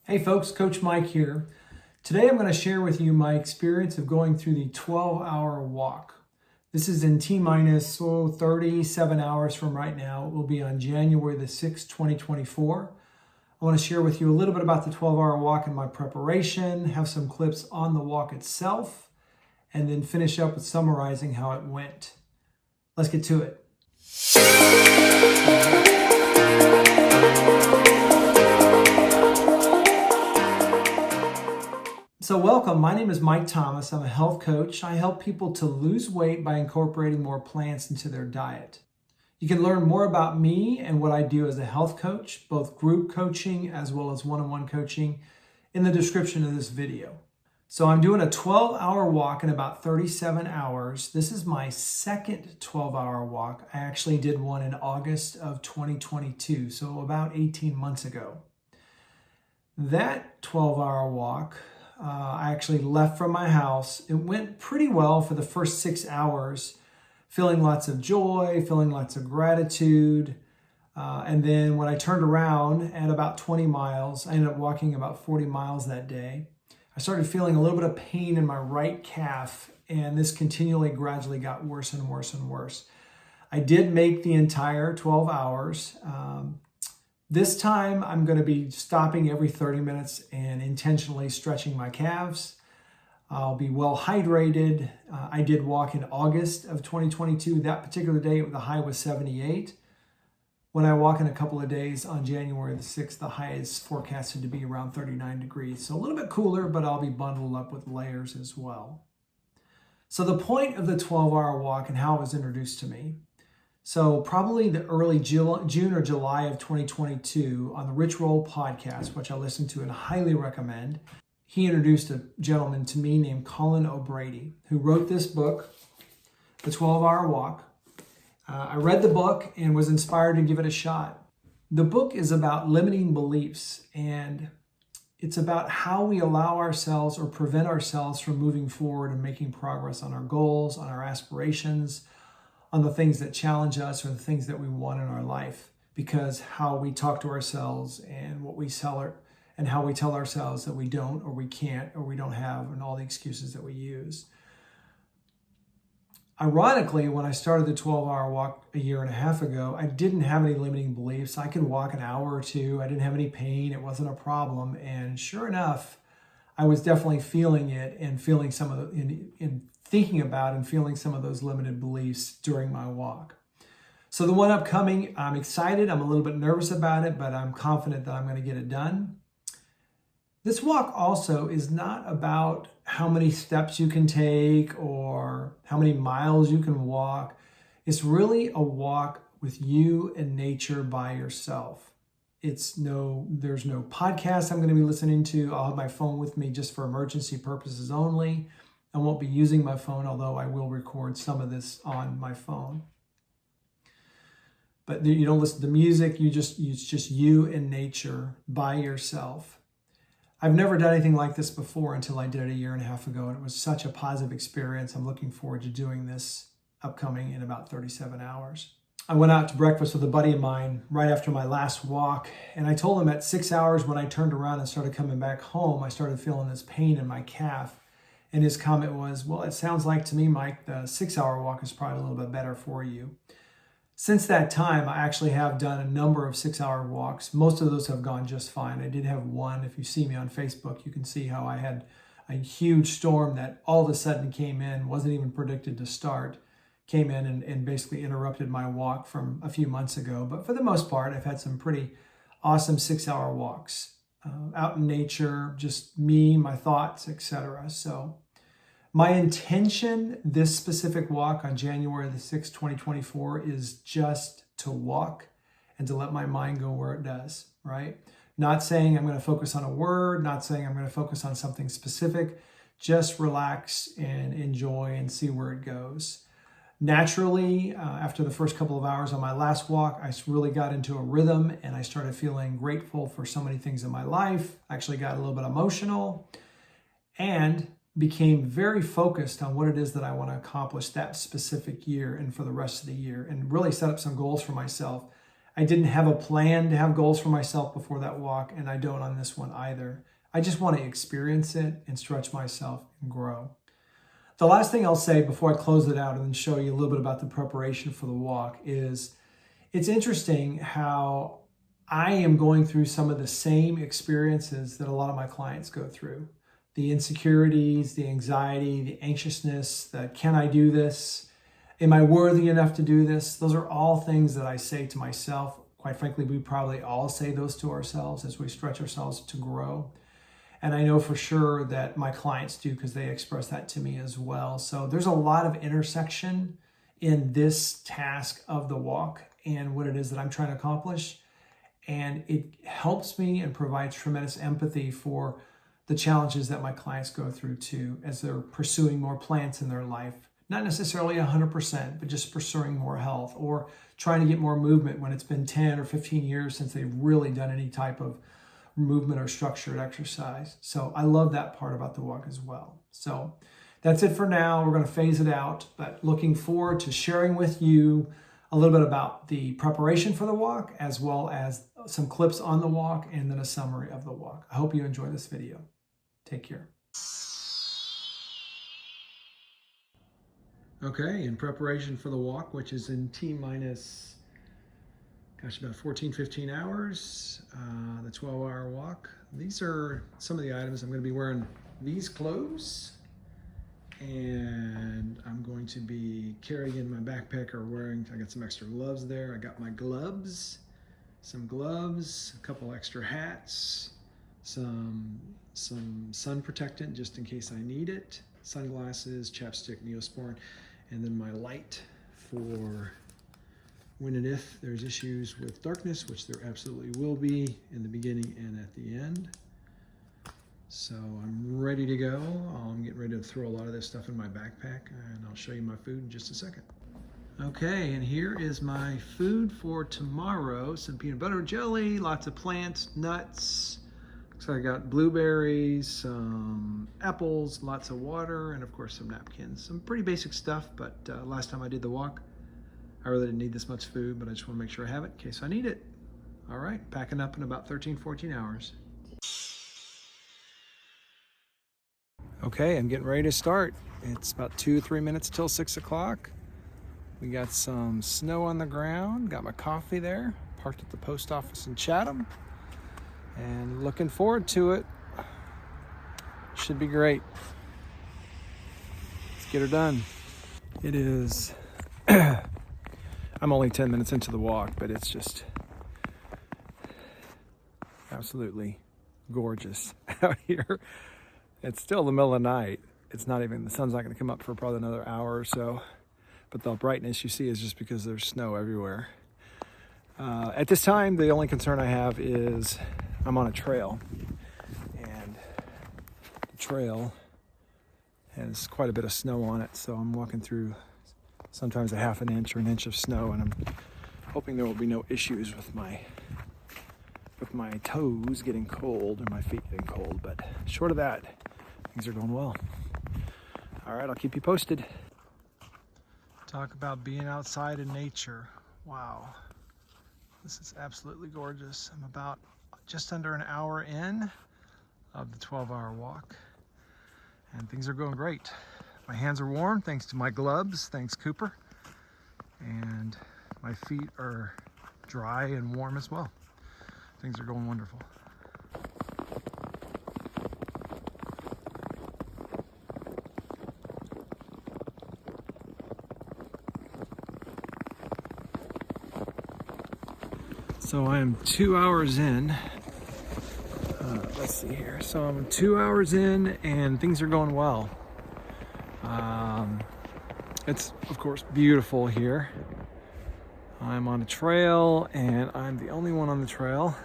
Hey folks, Coach Mike here. Today I'm going to share with you my experience of going through the 12-hour walk. This is in T-minus 37 hours from right now. It will be on January the 6th, 2024. I want to share with you a little bit about the 12-hour walk and my preparation, have some clips on the walk itself, and then finish up with summarizing how it went. Let's get to it. So welcome, my name is Mike Thomas. I'm a health coach. I help people to lose weight by incorporating more plants into their diet. You can learn more about me and what I do as a health coach, both group coaching as well as one-on-one coaching, in the description of this video. So I'm doing a 12-hour walk in about 37 hours. This is my second 12-hour walk. I actually did one in August of 2022, so about 18 months ago. That 12-hour walk, I actually left from my house. It went pretty well for the first 6 hours, feeling lots of joy, feeling lots of gratitude. And then when I turned around at about 20 miles, I ended up walking about 40 miles that day. I started feeling a little bit of pain in my right calf, and this continually, gradually got worse and worse and worse. I did make the entire 12 hours. This time, I'm going to be stopping every 30 minutes and intentionally stretching my calves. I'll be well hydrated. I did walk in August of 2022. That particular day, the high was 78. When I walk in a couple of days on January the 6th, the high is forecasted to be around 39 degrees. So a little bit cooler, but I'll be bundled up with layers as well. So the point of the 12-hour walk and how it was introduced to me. So probably the early June or July of 2022 on the Rich Roll podcast, which I listen to and highly recommend, he introduced a gentleman to me named Colin O'Brady, who wrote this book, The 12-Hour Walk. I read the book and was inspired to give it a shot. The book is about limiting beliefs, and it's about how we allow ourselves or prevent ourselves from moving forward and making progress on our goals, on our aspirations, on the things that challenge us or the things that we want in our life, because how we talk to ourselves and what we sell and how we tell ourselves that we don't or we can't or we don't have, and all the excuses that we use. Ironically, when I started the 12-hour walk a year and a half ago, I didn't have any limiting beliefs. I could walk an hour or two. I didn't have any pain. It wasn't a problem. And sure enough, I was definitely feeling it and feeling some of the, thinking about and feeling some of those limited beliefs during my walk. So the one upcoming, I'm excited. I'm a little bit nervous about it, but I'm confident that I'm going to get it done. This walk also is not about how many steps you can take or how many miles you can walk. It's really a walk with you and nature by yourself. There's no podcast I'm going to be listening to. I'll have my phone with me just for emergency purposes only. I won't be using my phone, although I will record some of this on my phone. But you don't listen to music. It's just you and nature by yourself. I've never done anything like this before until I did it a year and a half ago, and it was such a positive experience. I'm looking forward to doing this upcoming in about 37 hours. I went out to breakfast with a buddy of mine right after my last walk, and I told him at 6 hours when I turned around and started coming back home, I started feeling this pain in my calf. And his comment was, well, it sounds like to me, Mike, the 6-hour walk is probably a little bit better for you. Since that time, I actually have done a number of 6-hour walks. Most of those have gone just fine. I did have one. If you see me on Facebook, you can see how I had a huge storm that all of a sudden came in, wasn't even predicted to start, came in and basically interrupted my walk from a few months ago. But for the most part, I've had some pretty awesome 6-hour walks. Out in nature, just me, my thoughts, etc. So my intention this specific walk on January the 6th, 2024 is just to walk and to let my mind go where it does, right? Not saying I'm going to focus on a word, not saying I'm going to focus on something specific, just relax and enjoy and see where it goes. Naturally, after the first couple of hours on my last walk, I really got into a rhythm and I started feeling grateful for so many things in my life. I actually got a little bit emotional and became very focused on what it is that I want to accomplish that specific year and for the rest of the year, and really set up some goals for myself I didn't have a plan to have goals for myself before that walk, and I don't on this one either. I just want to experience it and stretch myself and grow. The last thing I'll say before I close it out and then show you a little bit about the preparation for the walk is it's interesting how I am going through some of the same experiences that a lot of my clients go through. The insecurities, the anxiety, the anxiousness, the can I do this? Am I worthy enough to do this? Those are all things that I say to myself. Quite frankly, we probably all say those to ourselves as we stretch ourselves to grow. And I know for sure that my clients do because they express that to me as well. So there's a lot of intersection in this task of the walk and what it is that I'm trying to accomplish. And it helps me and provides tremendous empathy for the challenges that my clients go through too as they're pursuing more plants in their life. Not necessarily 100%, but just pursuing more health or trying to get more movement when it's been 10 or 15 years since they've really done any type of movement or structured exercise. So I love that part about the walk as well. So that's it for now. We're going to phase it out, but looking forward to sharing with you a little bit about the preparation for the walk, as well as some clips on the walk and then a summary of the walk. I hope you enjoy this video. Take care. Okay, in preparation for the walk, which is in T-minus, about 14, 15 hours, the 12-hour walk. These are some of the items. I'm going to be wearing these clothes, and I'm going to be carrying in my backpack or I got some extra gloves there. I got my gloves, some gloves, a couple extra hats, some sun protectant just in case I need it, sunglasses, chapstick, Neosporin, and then my light for when and if there's issues with darkness, which there absolutely will be in the beginning and at the end. So I'm ready to go. I'm getting ready to throw a lot of this stuff in my backpack, and I'll show you my food in just a second. Okay, and here is my food for tomorrow. Some peanut butter jelly, lots of plants, nuts. So I got blueberries, some apples, lots of water, and of course some napkins. Some pretty basic stuff, but last time I did the walk, I really didn't need this much food, but I just want to make sure I have it in case I need it. All right, packing up in about 13, 14 hours. Okay, I'm getting ready to start. It's about 2-3 minutes till 6 o'clock. We got some snow on the ground, got my coffee there, parked at the post office in Chatham, and looking forward to it. Should be great. Let's get her done. It is, I'm only 10 minutes into the walk, but it's just absolutely gorgeous out here. It's still the middle of the night. It's not even, the sun's not going to come up for probably another hour or so, but the brightness you see is just because there's snow everywhere. At this time, the only concern I have is I'm on a trail, and the trail has quite a bit of snow on it, so I'm walking through sometimes a half an inch or an inch of snow, and I'm hoping there will be no issues with my toes getting cold or my feet getting cold, but short of that, things are going well. All right, I'll keep you posted. Talk about being outside in nature. Wow, this is absolutely gorgeous. I'm about just under an hour in of the 12-hour walk, and things are going great. My hands are warm thanks to my gloves, thanks Cooper, and my feet are dry and warm as well. Things are going wonderful. So I am 2 hours in. Let's see here. So I'm 2 hours in and things are going well. It's of course beautiful here. I'm on a trail and I'm the only one on the trail.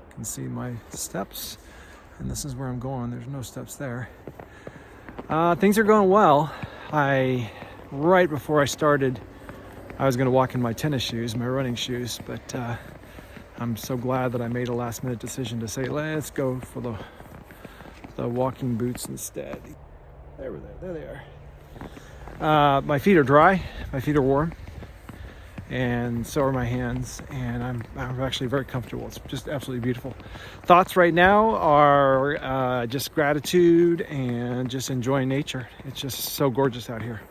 You can see my steps, and this is where I'm going. There's no steps there. Things are going well. Right before I started, I was going to walk in my tennis shoes, my running shoes, but I'm so glad that I made a last minute decision to say, let's go for the walking boots instead. There they are. My feet are dry, my feet are warm, and so are my hands, and I'm actually very comfortable. It's just absolutely beautiful. Thoughts right now are just gratitude and just enjoying nature. It's just so gorgeous out here.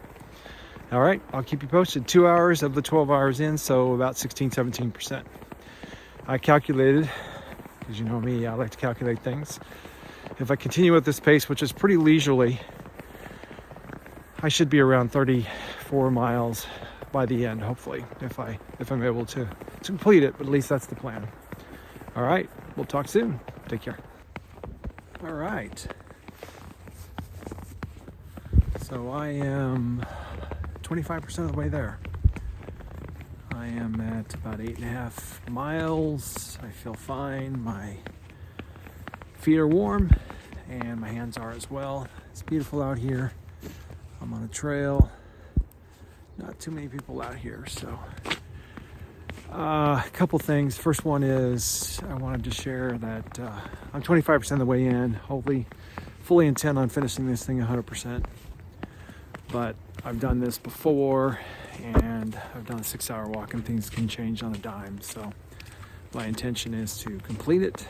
All right, I'll keep you posted. 2 hours of the 12 hours in, so about 16-17%. I calculated, because you know me, I like to calculate things. If I continue at this pace, which is pretty leisurely, I should be around 34 miles by the end, hopefully, if I'm able to complete it, but at least that's the plan. All right, we'll talk soon. Take care. All right. So I am 25% of the way there. I am at about 8.5 miles. I feel fine. My feet are warm and my hands are as well. It's beautiful out here. I'm on a trail. Not too many people out here, so a couple things. First one is I wanted to share that I'm 25% of the way in. Hopefully, fully intent on finishing this thing 100%. But I've done this before, and I've done a 6-hour walk, and things can change on a dime. So my intention is to complete it.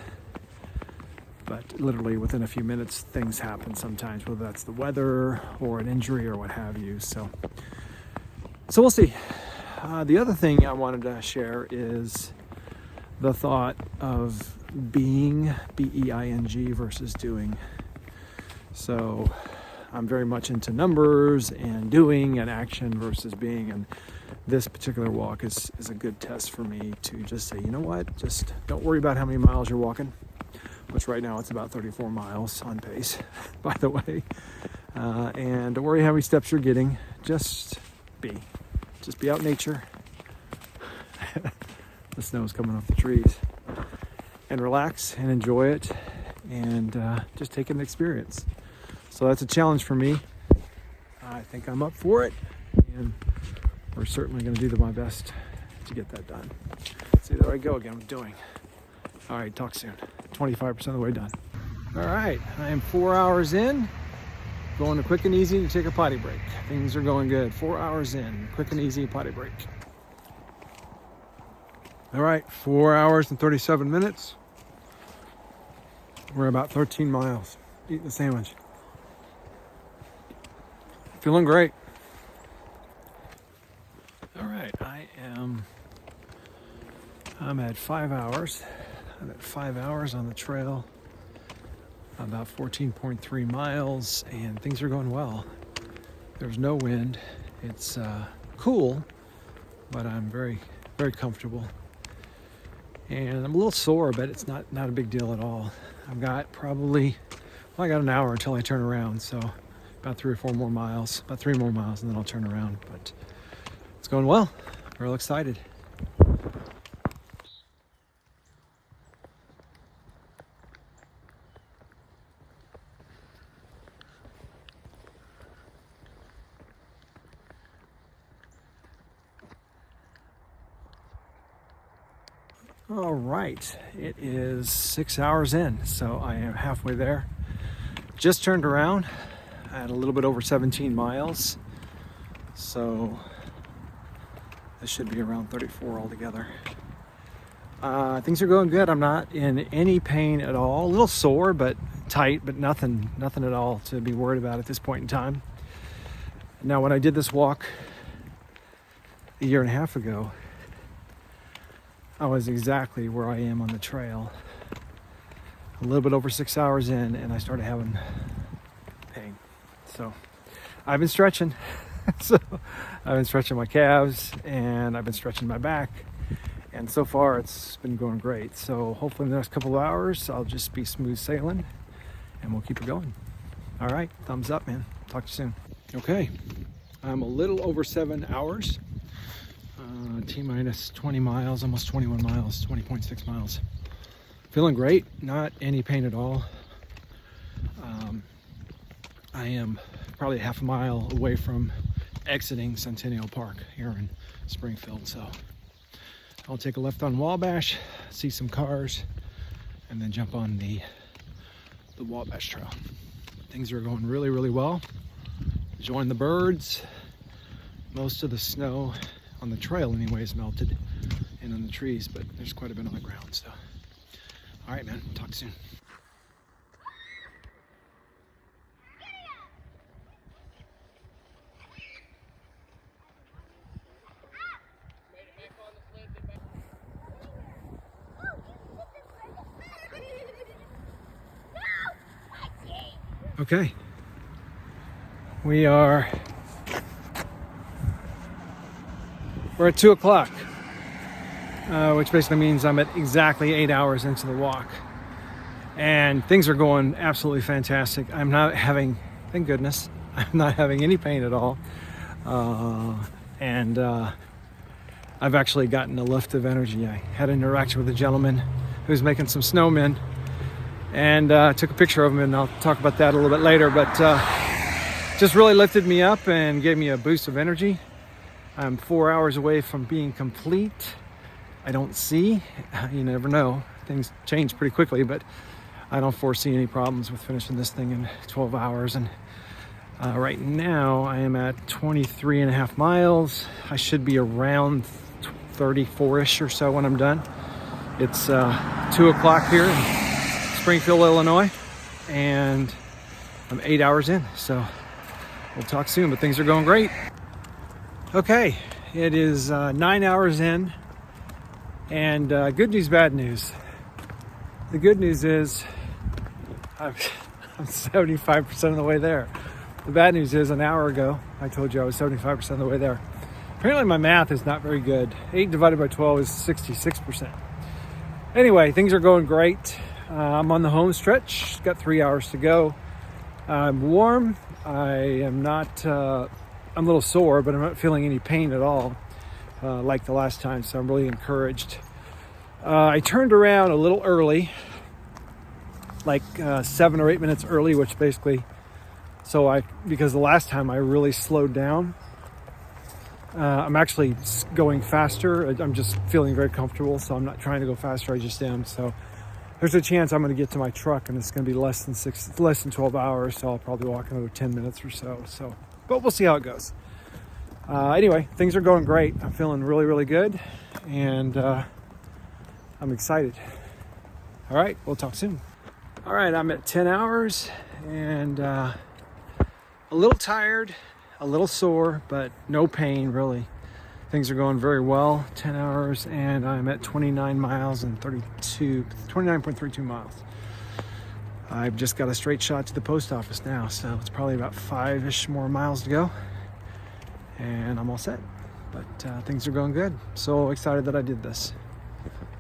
But literally within a few minutes, things happen sometimes, whether that's the weather or an injury or what have you. So we'll see. The other thing I wanted to share is the thought of being, B-E-I-N-G, versus doing. So I'm very much into numbers and doing and action versus being. And this particular walk is a good test for me to just say, you know what, just don't worry about how many miles you're walking, which right now it's about 34 miles on pace, by the way. And don't worry how many steps you're getting, just be out in nature. The snow's coming off the trees, and relax and enjoy it, and just take an experience. So that's a challenge for me. I think I'm up for it, and we're certainly going to do my best to get that done. See, there I go again with doing. All right, talk soon. 25% of the way done. All right, I am 4 hours in. Going to quick and easy to take a potty break. Things are going good. 4 hours in, quick and easy potty break. All right, 4 hours and 37 minutes. We're about 13 miles. Eating a sandwich. Feeling great. All right, I'm at 5 hours. I'm at 5 hours on the trail. About 14.3 miles, and things are going well. There's no wind. It's cool, but I'm very, very comfortable. And I'm a little sore, but it's not a big deal at all. I've got I got an hour until I turn around, so about 3 or 4 more miles, about 3 more miles, and then I'll turn around. But it's going well. Real excited. All right, it is 6 hours in, so I am halfway there. Just turned around at a little bit over 17 miles, so this should be around 34 altogether. Things are going good. I'm not in any pain at all. A little sore, but tight, but nothing at all to be worried about at this point in time. Now, when I did this walk a year and a half ago, I was exactly where I am on the trail. A little bit over 6 hours in, and I started having pain. So I've been stretching. So I've been stretching my calves, and I've been stretching my back. And so far, it's been going great. So hopefully in the next couple of hours, I'll just be smooth sailing, and we'll keep it going. All right, thumbs up, man. Talk to you soon. Okay, I'm a little over 7 hours. T-minus 20 miles, almost 21 miles, 20.6 miles. Feeling great, not any pain at all. I am probably half a mile away from exiting Centennial Park here in Springfield, so I'll take a left on Wabash, see some cars, and then jump on the Wabash Trail. Things are going really, really well. Enjoying the birds. Most of the snow on the trail anyways melted and on the trees, but there's quite a bit on the ground. So, all right, man, talk soon. Okay, we're at 2 o'clock, which basically means I'm at exactly 8 hours into the walk, and things are going absolutely fantastic. I'm not having, thank goodness, I'm not having any pain at all, and I've actually gotten a lift of energy. I had an interaction with a gentleman who was making some snowmen, and took a picture of him, and I'll talk about that a little bit later, but just really lifted me up and gave me a boost of energy. I'm 4 hours away from being complete. I don't see, you never know, things change pretty quickly, but I don't foresee any problems with finishing this thing in 12 hours. And right now I am at 23 and a half miles. I should be around 34-ish or so when I'm done. It's 2 o'clock here in Springfield, Illinois, and I'm 8 hours in, so we'll talk soon, but things are going great. Okay, it is 9 hours in, and good news, bad news. The good news is I'm 75% of the way there. The bad news is an hour ago I told you I was 75% of the way there. Apparently my math is not very good. 8 divided by 12 is 66%. Anyway, things are going great. I'm on the home stretch, got 3 hours to go. I'm warm. I am not, I'm a little sore, but I'm not feeling any pain at all like the last time, so I'm really encouraged. I turned around a little early, like 7 or 8 minutes early, which basically, because the last time I really slowed down. I'm actually going faster. I'm just feeling very comfortable, so I'm not trying to go faster, I just am. So there's a chance I'm going to get to my truck and it's going to be less than 12 hours, so I'll probably walk another 10 minutes or so. But we'll see how it goes. Anyway, things are going great. I'm feeling really, really good, and I'm excited. All right, we'll talk soon. All right, I'm at 10 hours and a little tired, a little sore, but no pain really. Things are going very well. 10 hours, and I'm at 29 miles and 29.32 miles. I've just got a straight shot to the post office now, so it's probably about 5-ish more miles to go, and I'm all set. But things are going good. So excited that I did this.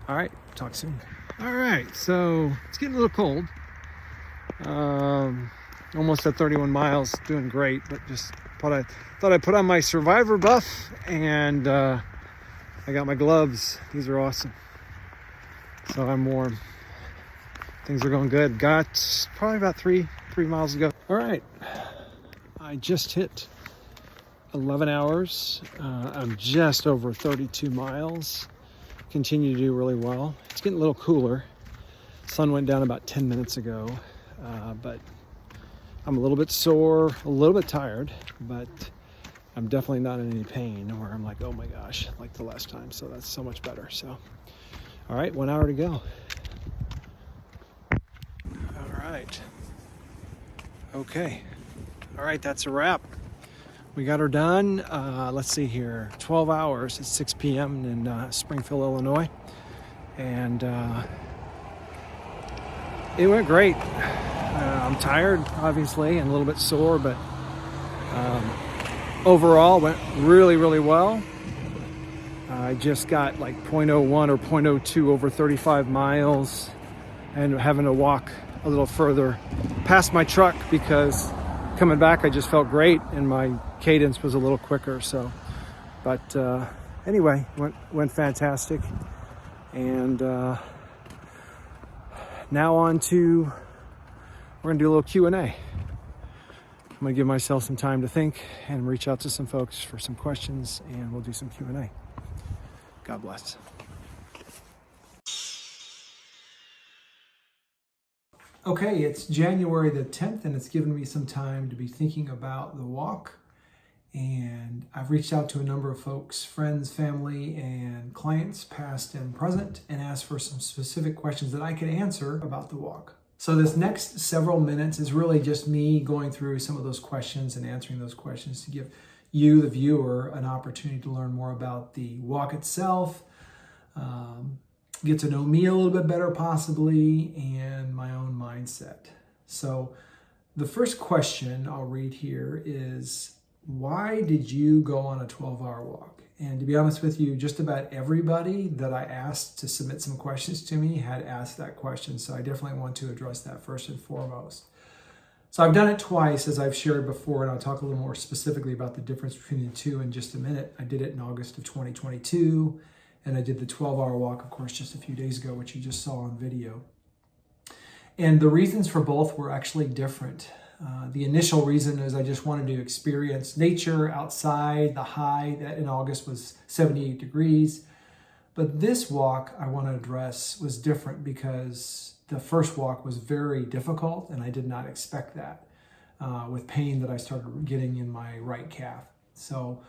All right, talk soon. All right, so it's getting a little cold. Almost at 31 miles, doing great, but just thought I'd put on my Survivor buff, and I got my gloves. These are awesome. So I'm warm. Things are going good. Got probably about three miles to go. All right, I just hit 11 hours. I'm just over 32 miles. Continue to do really well. It's getting a little cooler. Sun went down about 10 minutes ago, but I'm a little bit sore, a little bit tired, but I'm definitely not in any pain where I'm like, oh my gosh, like the last time. So that's so much better. So, all right, 1 hour to go. All right. Okay. All right, that's a wrap. We got her done. Let's see here, 12 hours at 6 p.m. in Springfield, Illinois. And it went great. I'm tired, obviously, and a little bit sore, but overall went really, really well. I just got like 0.01 or 0.02 over 35 miles, and having to walk a little further past my truck because coming back I just felt great and my cadence was a little quicker. So, but anyway, went fantastic, and now on to, we're gonna do a little Q&A. I'm gonna give myself some time to think and reach out to some folks for some questions, and we'll do some Q&A. God bless. Okay, it's January the 10th, and it's given me some time to be thinking about the walk And I've reached out to a number of folks, friends, family, and clients, past and present, and asked for some specific questions that I could answer about the walk. So this next several minutes is really just me going through some of those questions and answering those questions to give you, the viewer, an opportunity to learn more about the walk itself, get to know me a little bit better possibly, and my own mindset. So the first question I'll read here is, why did you go on a 12-hour walk? And to be honest with you, just about everybody that I asked to submit some questions to me had asked that question. So I definitely want to address that first and foremost. So I've done it twice, as I've shared before, and I'll talk a little more specifically about the difference between the two in just a minute. I did it in August of 2022, and I did the 12-hour walk, of course, just a few days ago, which you just saw on video. And the reasons for both were actually different. The initial reason is I just wanted to experience nature outside. The high that in August was 78 degrees. But this walk I want to address was different because the first walk was very difficult and I did not expect that with pain that I started getting in my right calf. So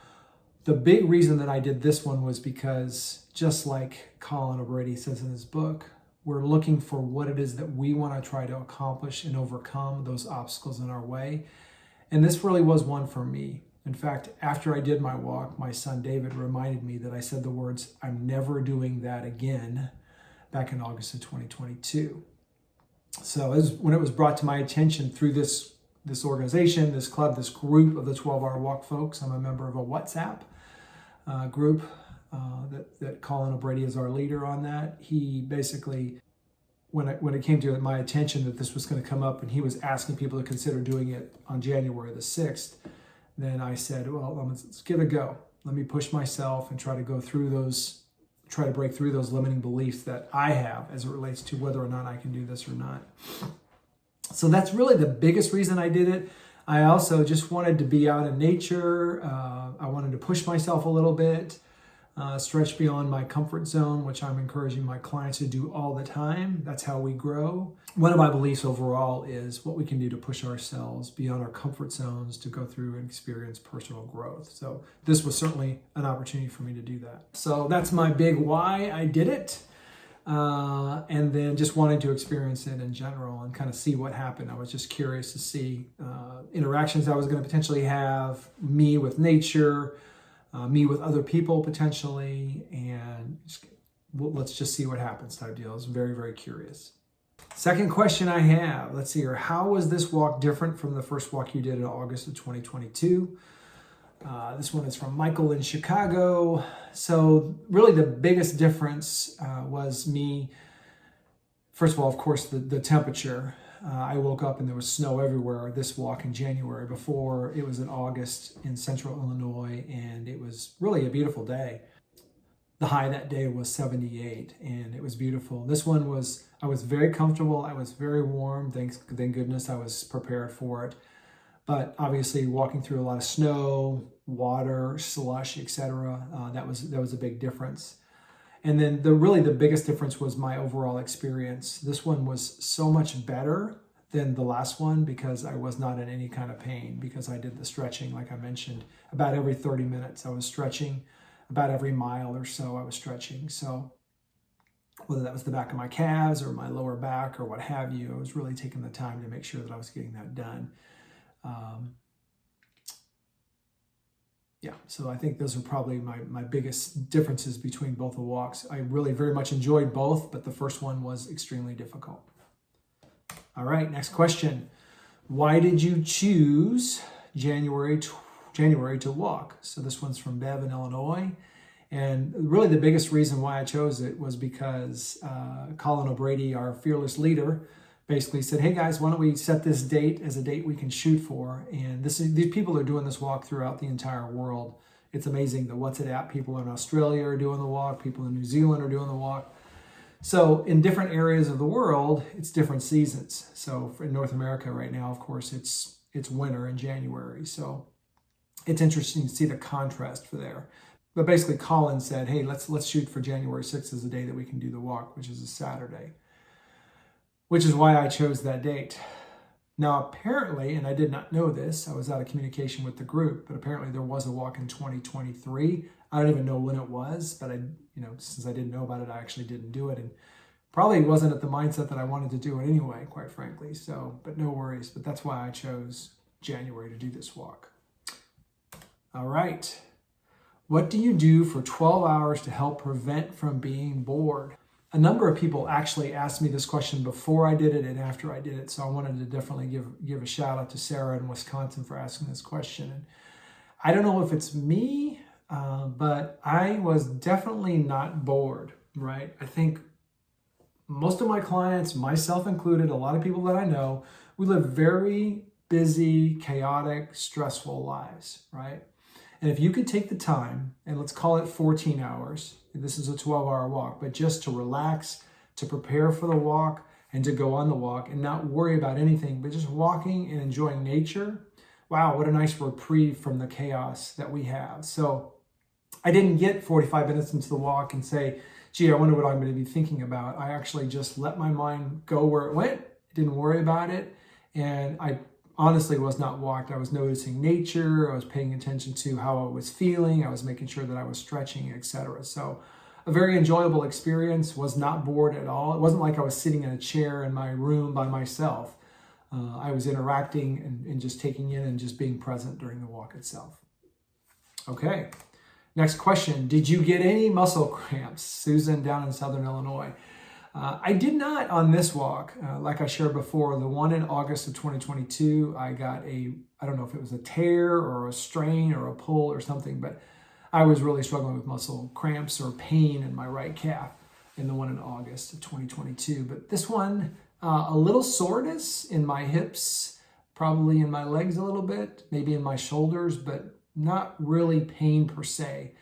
the big reason that I did this one was because, just like Colin O'Brady says in his book, we're looking for what it is that we want to try to accomplish and overcome those obstacles in our way. And this really was one for me. In fact, after I did my walk, my son David reminded me that I said the words, "I'm never doing that again," back in August of 2022. So when it was brought to my attention through this organization, this club, this group of the 12-hour walk folks, I'm a member of a WhatsApp group that Colin O'Brady is our leader on that. He basically, when it came to my attention that this was going to come up and he was asking people to consider doing it on January the 6th, then I said, well, let's give it a go. Let me push myself and try to break through those limiting beliefs that I have as it relates to whether or not I can do this or not. So that's really the biggest reason I did it. I also just wanted to be out in nature. I wanted to push myself a little bit, stretch beyond my comfort zone, which I'm encouraging my clients to do all the time. That's how we grow. One of my beliefs overall is what we can do to push ourselves beyond our comfort zones to go through and experience personal growth. So this was certainly an opportunity for me to do that. So that's my big why I did it. And then just wanted to experience it in general and kind of see what happened. I was just curious to see interactions I was going to potentially have, me with nature, me with other people potentially, and let's just see what happens type deal. I was very, very curious. Second question I have, let's see here. How was this walk different from the first walk you did in August of 2022? This one is from Michael in Chicago. So really the biggest difference was me, first of all, of course, the temperature. I woke up and there was snow everywhere this walk in January. Before, it was in August in central Illinois, and it was really a beautiful day. The high that day was 78, and it was beautiful. This one I was very comfortable. I was very warm. Thank goodness I was prepared for it. But obviously walking through a lot of snow, water, slush, etc., that was a big difference. And then the biggest difference was my overall experience. This one was so much better than the last one because I was not in any kind of pain, because I did the stretching, like I mentioned, about every 30 minutes. I was stretching about every mile or so. I was stretching. So whether that was the back of my calves or my lower back or what have you, I was really taking the time to make sure that I was getting that done. So I think those are probably my biggest differences between both the walks. I really very much enjoyed both, but the first one was extremely difficult. All right, next question. Why did you choose January to walk? So this one's from Bev in Illinois. And really the biggest reason why I chose it was because Colin O'Brady, our fearless leader, basically said, hey guys, why don't we set this date as a date we can shoot for? And these people are doing this walk throughout the entire world. It's amazing. The What's It At people in Australia are doing the walk. People in New Zealand are doing the walk. So in different areas of the world, it's different seasons. So in North America right now, of course, it's winter in January. So it's interesting to see the contrast for there. But basically Colin said, hey, let's shoot for January 6th as the day that we can do the walk, which is a Saturday, which is why I chose that date. Now, apparently, and I did not know this, I was out of communication with the group, but apparently there was a walk in 2023. I don't even know when it was, but since I didn't know about it, I actually didn't do it, and probably wasn't at the mindset that I wanted to do it anyway, quite frankly. So, but no worries. But that's why I chose January to do this walk. All right. What do you do for 12 hours to help prevent from being bored? A number of people actually asked me this question before I did it and after I did it. So I wanted to definitely give a shout out to Sarah in Wisconsin for asking this question. And I don't know if it's me, but I was definitely not bored, right? I think most of my clients, myself included, a lot of people that I know, we live very busy, chaotic, stressful lives, right? And if you could take the time, and let's call it 14 hours, this is a 12-hour walk, but just to relax, to prepare for the walk, and to go on the walk and not worry about anything, but just walking and enjoying nature. Wow, what a nice reprieve from the chaos that we have. So I didn't get 45 minutes into the walk and say, gee, I wonder what I'm going to be thinking about. I actually just let my mind go where it went, didn't worry about it, and I honestly was not walked. I was noticing nature, I was paying attention to how I was feeling, I was making sure that I was stretching, etc. So a very enjoyable experience, was not bored at all. It wasn't like I was sitting in a chair in my room by myself. I was interacting and just taking in and just being present during the walk itself. Okay. Next question, did you get any muscle cramps? Susan down in Southern Illinois. I did not on this walk. Like I shared before, the one in August of 2022, I got I don't know if it was a tear or a strain or a pull or something, but I was really struggling with muscle cramps or pain in my right calf in the one in August of 2022. But this one, a little soreness in my hips, probably in my legs a little bit, maybe in my shoulders, but not really pain per se.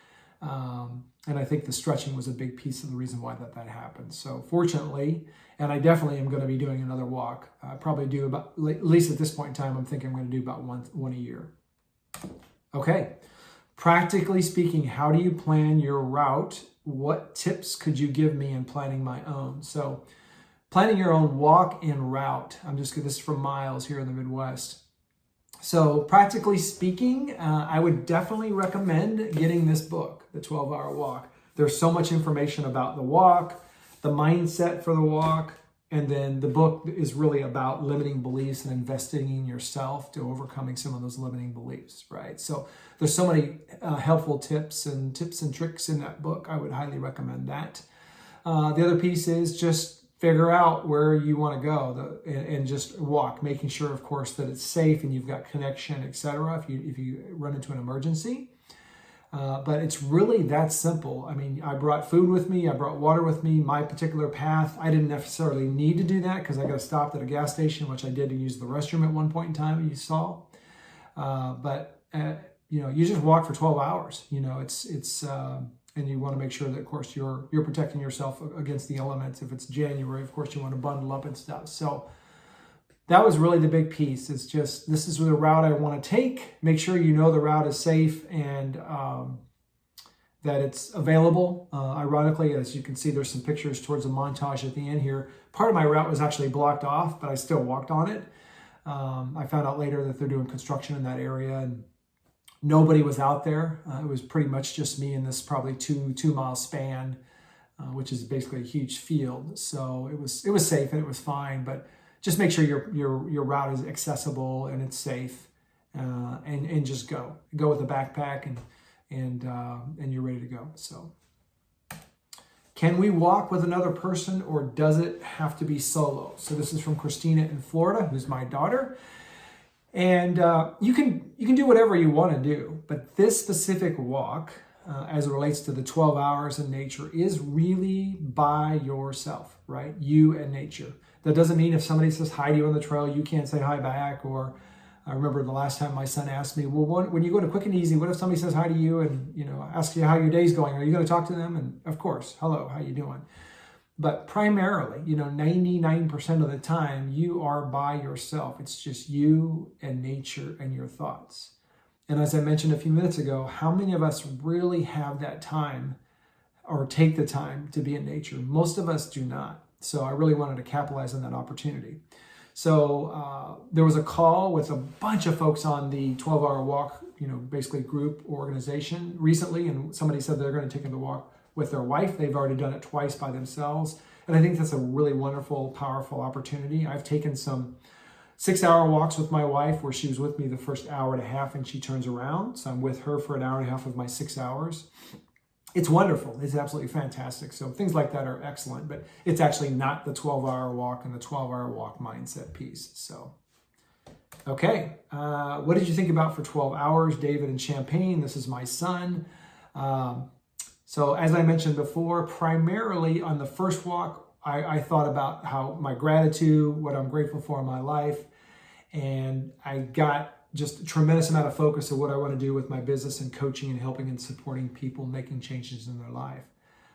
And I think the stretching was a big piece of the reason why that happened. So fortunately, and I definitely am going to be doing another walk. I probably do about, at least at this point in time, I'm thinking I'm going to do about one a year. Okay. Practically speaking, how do you plan your route? What tips could you give me in planning my own? So planning your own walk and route. This is from Miles here in the Midwest. So practically speaking, I would definitely recommend getting this book, The 12-Hour Walk. There's so much information about the walk, the mindset for the walk, and then the book is really about limiting beliefs and investing in yourself to overcoming some of those limiting beliefs, right? So there's so many helpful tips and tricks in that book. I would highly recommend that. The other piece is just figure out where you want to go and just walk, making sure, of course, that it's safe and you've got connection, etc. if you run into an emergency. But it's really that simple. I mean, I brought food with me, I brought water with me, my particular path. I didn't necessarily need to do that because I got stopped at a gas station, which I did to use the restroom at one point in time, you saw. You just walk for 12 hours. And you want to make sure that, of course, you're protecting yourself against the elements. If it's January, of course, you want to bundle up and stuff. So that was really the big piece. It's just, this is the route I want to take. Make sure you know the route is safe and that it's available. Ironically, as you can see, there's some pictures towards the montage at the end here. Part of my route was actually blocked off, but I still walked on it. I found out later that they're doing construction in that area, and nobody was out there. It was pretty much just me in this probably two mile span, which is basically a huge field. So it was safe and it was fine, but just make sure your route is accessible and it's safe, and just go with a backpack and you're ready to go. So can we walk with another person, or does it have to be solo? So this is from Christina in Florida, who's my daughter. And you can do whatever you want to do, but this specific walk, as it relates to the 12 hours in nature, is really by yourself, right? You and nature. That doesn't mean if somebody says hi to you on the trail, you can't say hi back. Or I remember the last time my son asked me, well, when you go to Quick and Easy, what if somebody says hi to you and asks you how your day's going? Are you going to talk to them? And of course, hello, how you doing? But primarily, 99% of the time, you are by yourself. It's just you and nature and your thoughts. And as I mentioned a few minutes ago, how many of us really have that time or take the time to be in nature? Most of us do not. So I really wanted to capitalize on that opportunity. So there was a call with a bunch of folks on the 12-hour walk, basically group organization recently, and somebody said they're going to take the walk with their wife. They've already done it twice by themselves. And I think that's a really wonderful, powerful opportunity. I've taken some 6-hour walks with my wife where she was with me the first hour and a half and she turns around. So I'm with her for an hour and a half of my 6 hours. It's wonderful. It's absolutely fantastic. So things like that are excellent, but it's actually not the 12-hour walk and the 12-hour walk mindset piece. So, okay. What did you think about for 12 hours? David in Champaign. This is my son. So as I mentioned before, primarily on the first walk, I thought about how my gratitude, what I'm grateful for in my life, and I got just a tremendous amount of focus of what I want to do with my business and coaching and helping and supporting people making changes in their life.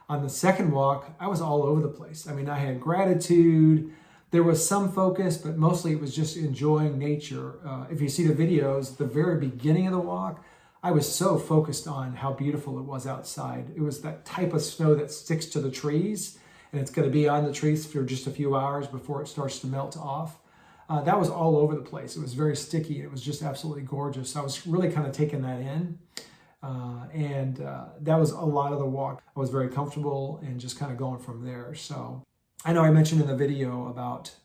On the second walk, I was all over the place. I mean, I had gratitude. There was some focus, but mostly it was just enjoying nature. If you see the videos, the very beginning of the walk, I was so focused on how beautiful it was outside. It was that type of snow that sticks to the trees, and it's going to be on the trees for just a few hours before it starts to melt off. That was all over the place. It was very sticky. It was just absolutely gorgeous. So I was really kind of taking that in. And that was a lot of the walk. I was very comfortable and just kind of going from there. So I know I mentioned in the video about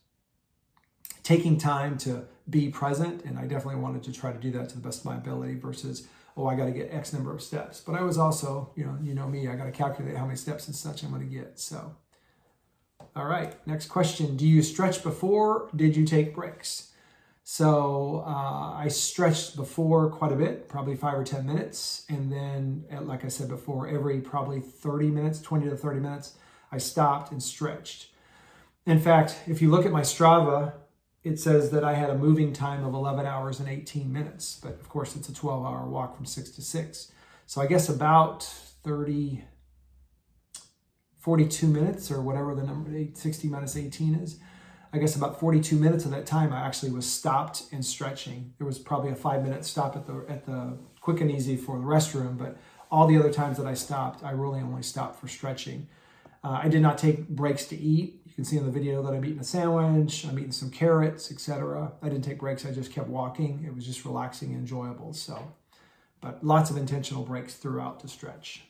taking time to be present, and I definitely wanted to try to do that to the best of my ability versus, I got to get X number of steps. But I was also, you know me, I got to calculate how many steps and such I'm going to get. So, all right, next question. Do you stretch before? Did you take breaks? So I stretched before quite a bit, probably 5 or 10 minutes. And then, like I said before, every probably 30 minutes, 20 to 30 minutes, I stopped and stretched. In fact, if you look at my Strava, it says that I had a moving time of 11 hours and 18 minutes. But of course, it's a 12-hour walk from 6 to 6. So I guess about 42 minutes or whatever the number, 60 minus 18 is. I guess about 42 minutes of that time, I actually was stopped and stretching. There was probably a 5-minute stop at the Quick and Easy for the restroom, but all the other times that I stopped, I really only stopped for stretching. I did not take breaks to eat. You can see in the video that I'm eating a sandwich, I'm eating some carrots, etc. I didn't take breaks, I just kept walking. It was just relaxing and enjoyable. So, but lots of intentional breaks throughout to stretch.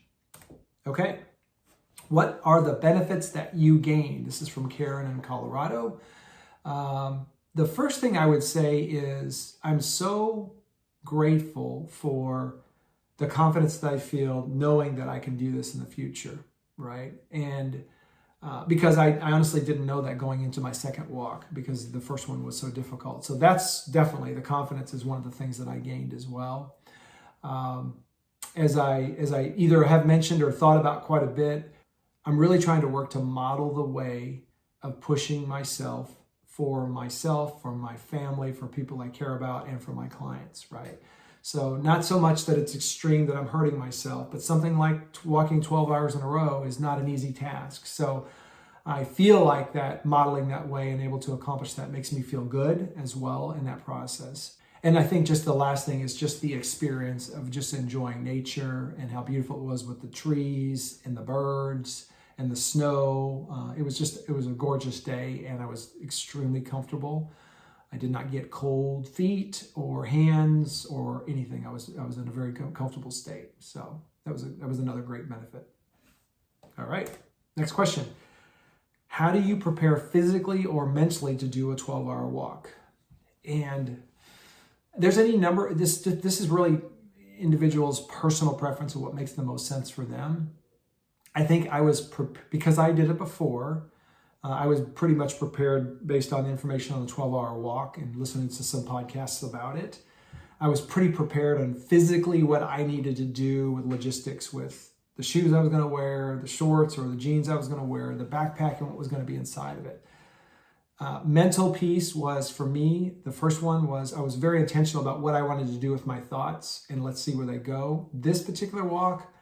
Okay. What are the benefits that you gain? This is from Karen in Colorado. The first thing I would say is I'm so grateful for the confidence that I feel knowing that I can do this in the future, right? And because I honestly didn't know that going into my second walk because the first one was so difficult. So that's definitely, the confidence is one of the things that I gained as well. As I either have mentioned or thought about quite a bit, I'm really trying to work to model the way of pushing myself, for my family, for people I care about, and for my clients, right? So not so much that it's extreme that I'm hurting myself, but something like walking 12 hours in a row is not an easy task. So I feel like that modeling that way and able to accomplish that makes me feel good as well in that process. And I think just the last thing is just the experience of just enjoying nature and how beautiful it was with the trees and the birds and the snow. It was a gorgeous day and I was extremely comfortable. I did not get cold feet or hands or anything. I was in a very comfortable state. So that was another great benefit. All right, next question. How do you prepare physically or mentally to do a 12-hour walk? And there's any number, this is really individuals' personal preference of what makes the most sense for them. I think because I did it before, I was pretty much prepared based on the information on the 12-hour walk and listening to some podcasts about it. I was pretty prepared on physically what I needed to do with logistics, with the shoes I was going to wear, the shorts or the jeans I was going to wear, the backpack and what was going to be inside of it. Mental piece was, for me, the first one was I was very intentional about what I wanted to do with my thoughts and let's see where they go. This particular walk,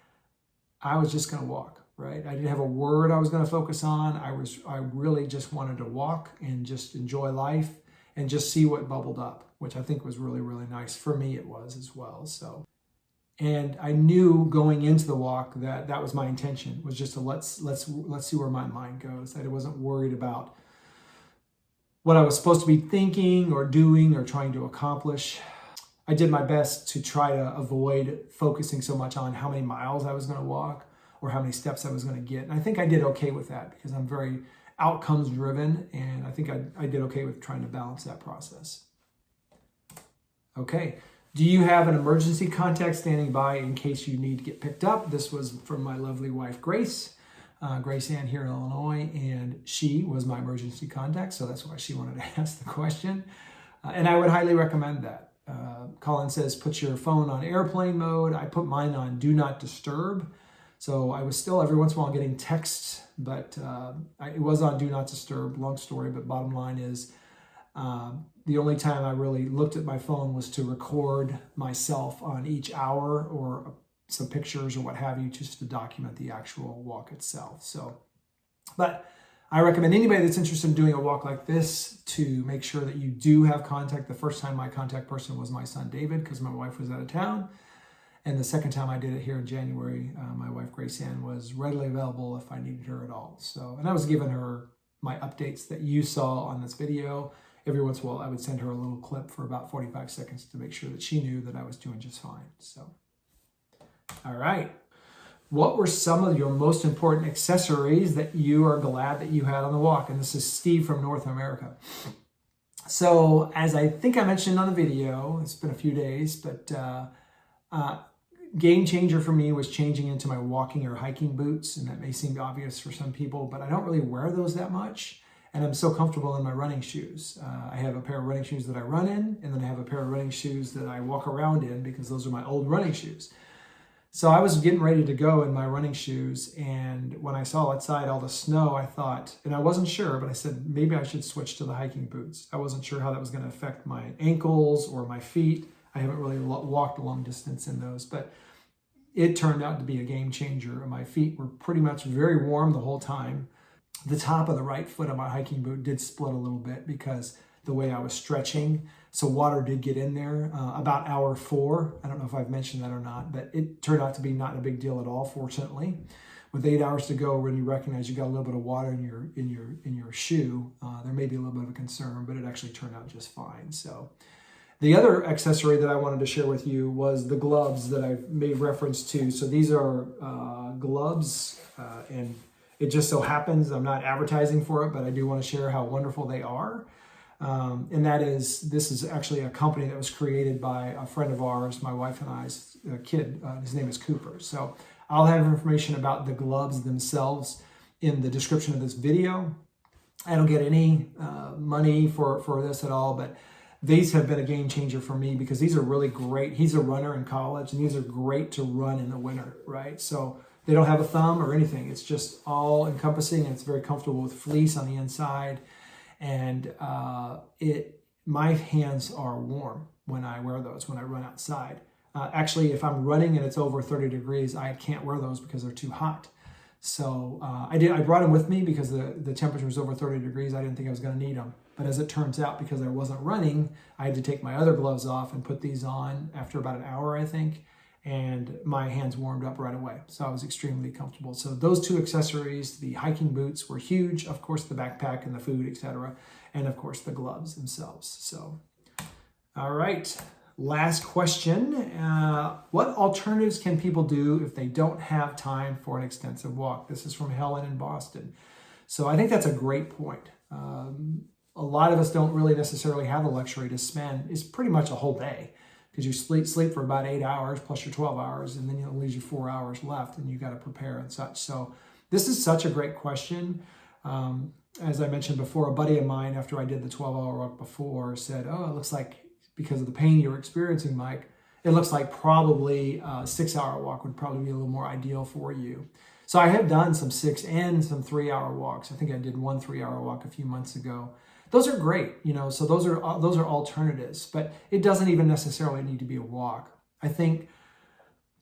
I was just going to walk, right? I didn't have a word I was going to focus on. I really just wanted to walk and just enjoy life and just see what bubbled up, which I think was really, really nice. For me, it was as well. So, and I knew going into the walk that was my intention, was just to let's see where my mind goes, that I wasn't worried about what I was supposed to be thinking or doing or trying to accomplish. I did my best to try to avoid focusing so much on how many miles I was going to walk or how many steps I was going to get. And I think I did okay with that because I'm very outcomes driven, and I think I did okay with trying to balance that process. Okay. Do you have an emergency contact standing by in case you need to get picked up? This was from my lovely wife, Grace. Grace Ann here in Illinois, and she was my emergency contact, so that's why she wanted to ask the question. And I would highly recommend that. Colin says, put your phone on airplane mode. I put mine on do not disturb. So I was still every once in a while getting texts, but it was on do not disturb. Long story, but bottom line is the only time I really looked at my phone was to record myself on each hour or some pictures or what have you, just to document the actual walk itself. So, but I recommend anybody that's interested in doing a walk like this to make sure that you do have contact. The first time my contact person was my son, David, because my wife was out of town. And the second time I did it here in January, my wife, Grace Ann, was readily available if I needed her at all. So, and I was giving her my updates that you saw on this video. Every once in a while, I would send her a little clip for about 45 seconds to make sure that she knew that I was doing just fine. So, all right. What were some of your most important accessories that you are glad that you had on the walk? And this is Steve from North America. So, as I think I mentioned on the video, it's been a few days, but game changer for me was changing into my walking or hiking boots. And that may seem obvious for some people, but I don't really wear those that much. And I'm so comfortable in my running shoes. I have a pair of running shoes that I run in, and then I have a pair of running shoes that I walk around in because those are my old running shoes. So I was getting ready to go in my running shoes, and when I saw outside all the snow, I thought, and I wasn't sure, but I said, maybe I should switch to the hiking boots. I wasn't sure how that was going to affect my ankles or my feet. I haven't really walked a long distance in those, but it turned out to be a game changer. My feet were pretty much very warm the whole time. The top of the right foot of my hiking boot did split a little bit because the way I was stretching. So water did get in there about hour 4. I don't know if I've mentioned that or not, but it turned out to be not a big deal at all, fortunately. With 8 hours to go, when you recognize you got a little bit of water in your shoe, there may be a little bit of a concern, but it actually turned out just fine. So the other accessory that I wanted to share with you was the gloves that I've made reference to. So these are gloves, and it just so happens I'm not advertising for it, but I do want to share how wonderful they are. And that is, this is actually a company that was created by a friend of ours, my wife and I's kid. His name is Cooper. So I'll have information about the gloves themselves in the description of this video. I don't get any money for this at all, but these have been a game changer for me because these are really great. He's a runner in college, and these are great to run in the winter, right? So they don't have a thumb or anything. It's just all encompassing, and it's very comfortable with fleece on the inside. And my hands are warm when I wear those, when I run outside. Actually, if I'm running and it's over 30 degrees, I can't wear those because they're too hot. So I brought them with me because the temperature was over 30 degrees. I didn't think I was going to need them. But as it turns out, because I wasn't running, I had to take my other gloves off and put these on after about an hour, I think. And my hands warmed up right away. So I was extremely comfortable. So those two accessories, the hiking boots were huge. Of course, the backpack and the food, etc. And of course, the gloves themselves. So, all right. Last question. What alternatives can people do if they don't have time for an extensive walk? This is from Helen in Boston. So I think that's a great point. A lot of us don't really necessarily have the luxury to spend, it's pretty much a whole day, because you sleep for about 8 hours plus your 12 hours, and then you'll leave you 4 hours left, and you got to prepare and such. So this is such a great question. As I mentioned before, a buddy of mine, after I did the 12-hour walk before, said, oh, it looks like because of the pain you're experiencing, Mike, it looks like probably a 6-hour walk would probably be a little more ideal for you. So I have done some 6 and some 3-hour walks. I think I did one 3-hour walk a few months ago. Those are great, so those are alternatives, but it doesn't even necessarily need to be a walk. I think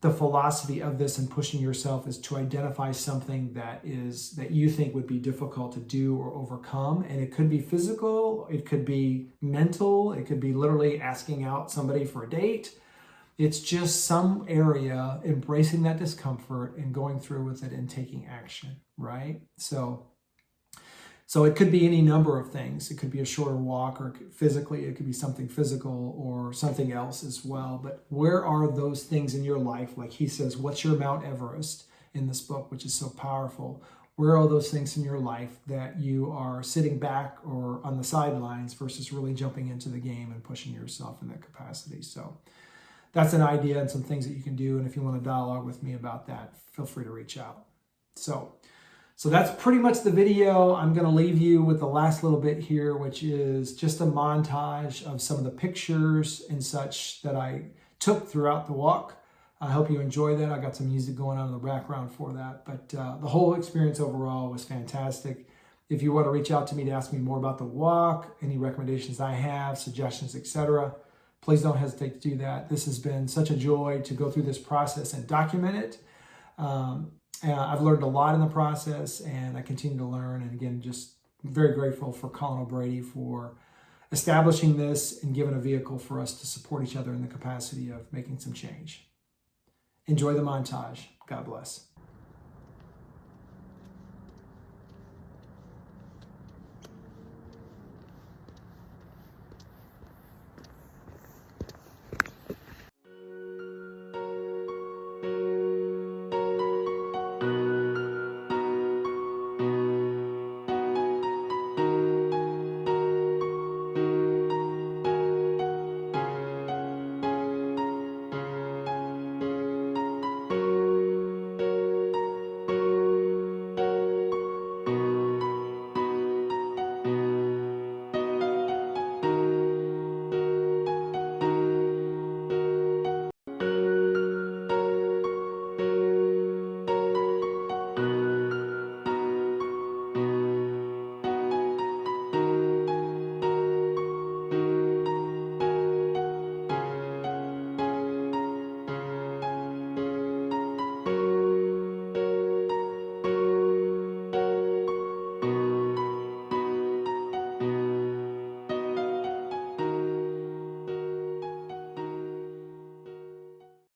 the philosophy of this and pushing yourself is to identify something that you think would be difficult to do or overcome. And it could be physical, it could be mental, it could be literally asking out somebody for a date. It's just some area, embracing that discomfort and going through with it and taking action, right? So So it could be any number of things. It could be a shorter walk, or physically, it could be something physical or something else as well. But where are those things in your life? Like he says, what's your Mount Everest in this book, which is so powerful? Where are those things in your life that you are sitting back or on the sidelines versus really jumping into the game and pushing yourself in that capacity? So that's an idea and some things that you can do. And if you want to dialogue with me about that, feel free to reach out. So that's pretty much the video. I'm going to leave you with the last little bit here, which is just a montage of some of the pictures and such that I took throughout the walk. I hope you enjoy that. I got some music going on in the background for that. But the whole experience overall was fantastic. If you want to reach out to me to ask me more about the walk, any recommendations I have, suggestions, etc., please don't hesitate to do that. This has been such a joy to go through this process and document it. I've learned a lot in the process, and I continue to learn. And again, just very grateful for Colin O'Brady for establishing this and giving a vehicle for us to support each other in the capacity of making some change. Enjoy the montage. God bless.